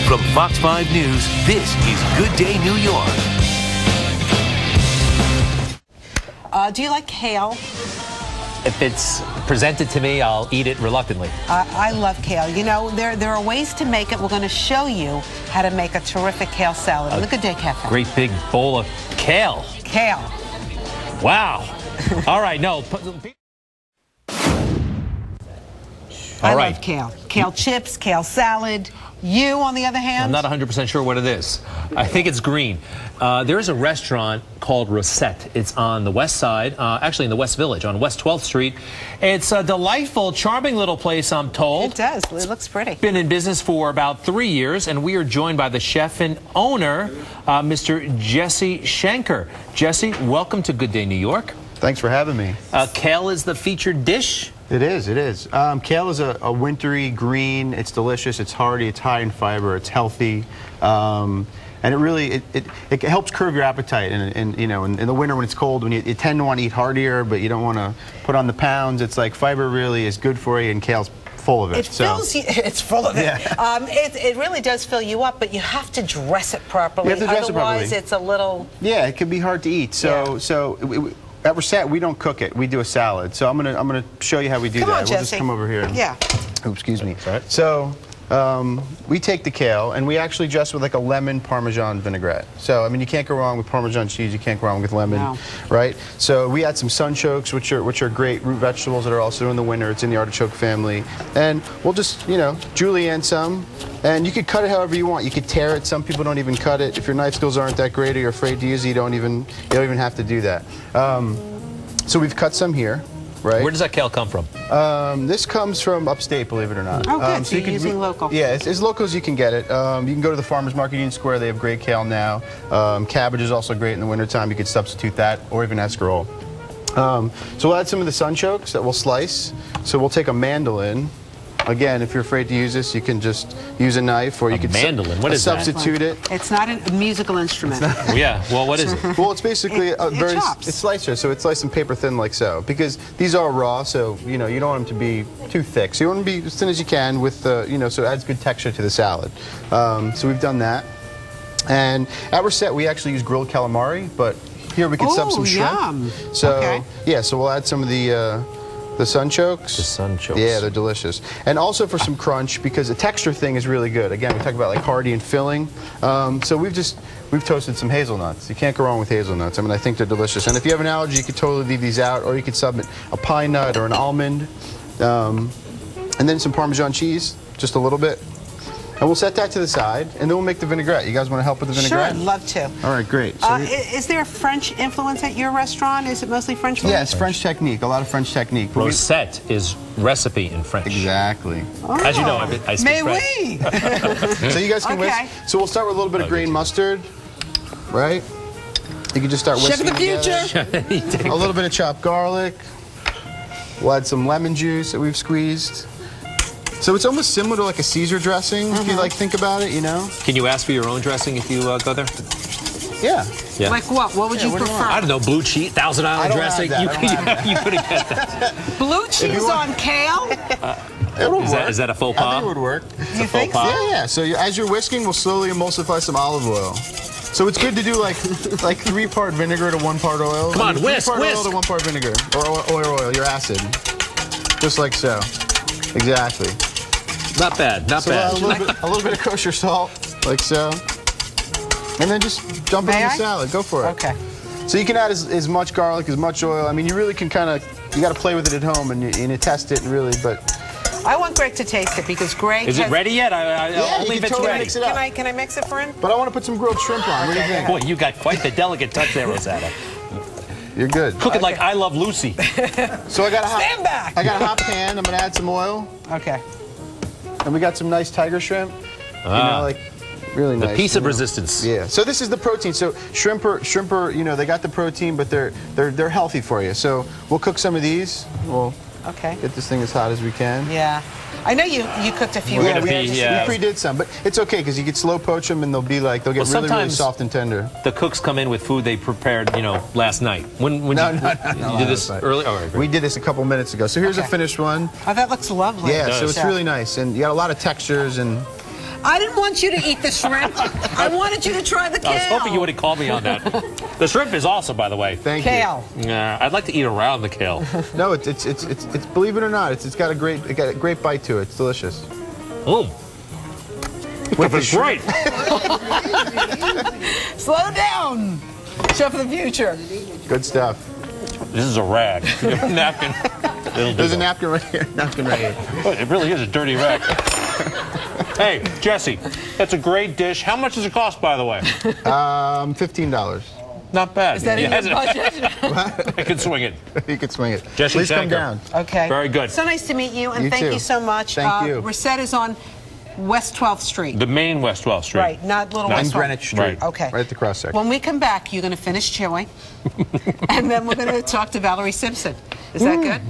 From Fox 5 News, this is Good Day New York. Do you like kale? If it's presented to me, I'll eat it reluctantly. I love kale. You know, there are ways to make it. We're going to show you how to make a terrific kale salad in the Good Day Cafe. Great big bowl of kale. Kale. Wow. All right, no. I love kale. Kale chips, kale salad. You, on the other hand? I'm not 100% sure what it is. I think it's green. There is a restaurant called Recette. It's on the west side, actually in the West Village, on West 12th Street. It's a delightful, charming little place, I'm told. It does. It looks pretty. Been in business for about 3 years, and we are joined by the chef and owner, Mr. Jesse Schenker. Jesse, welcome to Good Day New York. Thanks for having me. Kale is the featured dish. It is, it is. Kale is a wintry green. It's delicious, it's hearty, it's high in fiber, it's healthy. And it really, it helps curb your appetite. And you know, in the winter when it's cold, when you tend to want to eat heartier, but you don't want to put on the pounds, it's like fiber really is good for you, and kale's full of it. It fills you, it's full of it. Yeah. It really does fill you up, but you have to dress it properly. You have to dress Otherwise, it properly. it's a little... Yeah, it can be hard to eat. At Recette, we don't cook it. We do a salad. So I'm gonna show you how we do that. We'll Jesse. Just come over here. Yeah. Oops, excuse me. Right. So we take the kale and we actually dress with like a lemon Parmesan vinaigrette. So I mean, you can't go wrong with Parmesan cheese. You can't go wrong with lemon, right? So we add some sunchokes, which are great root vegetables that are also in the winter. It's in the artichoke family, and we'll just julienne some. And you could cut it however you want. You could tear it. Some people don't even cut it. If your knife skills aren't that great or you're afraid to use it, you don't even have to do that. So we've cut some here, right? Where does that kale come from? This comes from upstate, believe it or not. Oh, good. So you're using local. Yeah, it's as local as you can get it. You can go to the farmer's market Union Square. They have great kale now. Cabbage is also great in the wintertime. You could substitute that or even escarole. So we'll add some of the sunchokes that we'll slice. So we'll take a mandolin. Again, if you're afraid to use this, you can just use a knife, or you could substitute it. It's not a musical instrument. Yeah. Well, what is it? Well, it's basically it's slicer, so it's sliced and paper thin like so. Because these are raw, so you don't want them to be too thick. So you want them to be as thin as you can with so it adds good texture to the salad. So we've done that. And at Recette, we actually use grilled calamari, but here we could sub some shrimp. Yum. So yeah, so we'll add some of the sunchokes. The sunchokes. Yeah, they're delicious. And also for some crunch, because the texture thing is really good. Again, we talk about like hearty and filling. So we've toasted some hazelnuts. You can't go wrong with hazelnuts. I mean, I think they're delicious. And if you have an allergy, you could totally leave these out, or you could sub a pine nut or an almond. And then some Parmesan cheese, just a little bit. And we'll set that to the side, and then we'll make the vinaigrette. You guys want to help with the vinaigrette? Sure, I'd love to. All right, great. So is there a French influence at your restaurant? Is it mostly French food? Yeah, it's French technique, a lot of French technique. Recette is recipe in French. Exactly. As you know, I speak French. Oui. So you guys can whisk. So we'll start with a little bit of green mustard, right? You can just start whisking. Chef of the future. A little bit of chopped garlic. We'll add some lemon juice that we've squeezed. So it's almost similar to like a Caesar dressing, if you think about it, Can you ask for your own dressing if you go there? Yeah. Like what? What would you prefer? I don't know, blue cheese, Thousand Island dressing. You couldn't get that. Blue cheese on kale? Is that a faux pas? I think it would work. You think so? Yeah. So as you're whisking, we'll slowly emulsify some olive oil. So it's good to do like 3-part vinegar to 1-part oil. Come on, whisk, 3-part oil to 1-part vinegar, or oil, your acid. Just like so. Exactly. Not bad, not bad. A little bit of kosher salt, like so. And then just dump it in the salad. Go for it. Okay. So you can add as much garlic, as much oil. I mean, you really can you got to play with it at home and you test it, really, but... I want Greg to taste it because Greg Is it ready yet? Only if it's ready. Mix it up. Can I mix it for him? But I want to put some grilled shrimp on. What do you think? Boy, you got quite the delicate touch there, Rosetta. You're good. Cook it like I Love Lucy. So I got Stand back. I got a hot pan. I'm going to add some oil. Okay. And we got some nice tiger shrimp. Like really nice. The piece of resistance. Yeah. So this is the protein. So shrimp are they got the protein, but they're healthy for you. So we'll cook some of these. We'll get this thing as hot as we can. Yeah. I know you cooked a few. Yeah, we pre-did some, but it's okay because you can slow poach them and they'll get really soft and tender. The cooks come in with food they prepared, last night. When you did this early? Oh, right, we did this a couple minutes ago. So here's a finished one. Oh, that looks lovely. Yeah, so it's really nice, and you got a lot of textures and. I didn't want you to eat the shrimp. I wanted you to try the kale. I was hoping you would have called me on that. The shrimp is awesome, by the way. Thank Kale. you. I'd like to eat around the kale. No, it's believe it or not, it's got a great bite to it. It's delicious. With the great. Slow down, Chef of the Future. Good stuff. This is a rag. Napkin. There's a napkin right here. Napkin right here. It really is a dirty rag. Hey, Jesse, that's a great dish. How much does it cost, by the way? $15. Not bad. Is that in your budget? I can swing it. You can swing it. Jesse Please come Schenker. down. Okay. Very good. So nice to meet you, and You thank too. you so much. Thank you. Recette is on West 12th Street. The main West 12th Street. Right, not Little And West 12th. Greenwich Street. Right. Okay. Right at the cross section. When we come back, you're going to finish chewing, and then we're going to talk to Valerie Simpson. Is that good?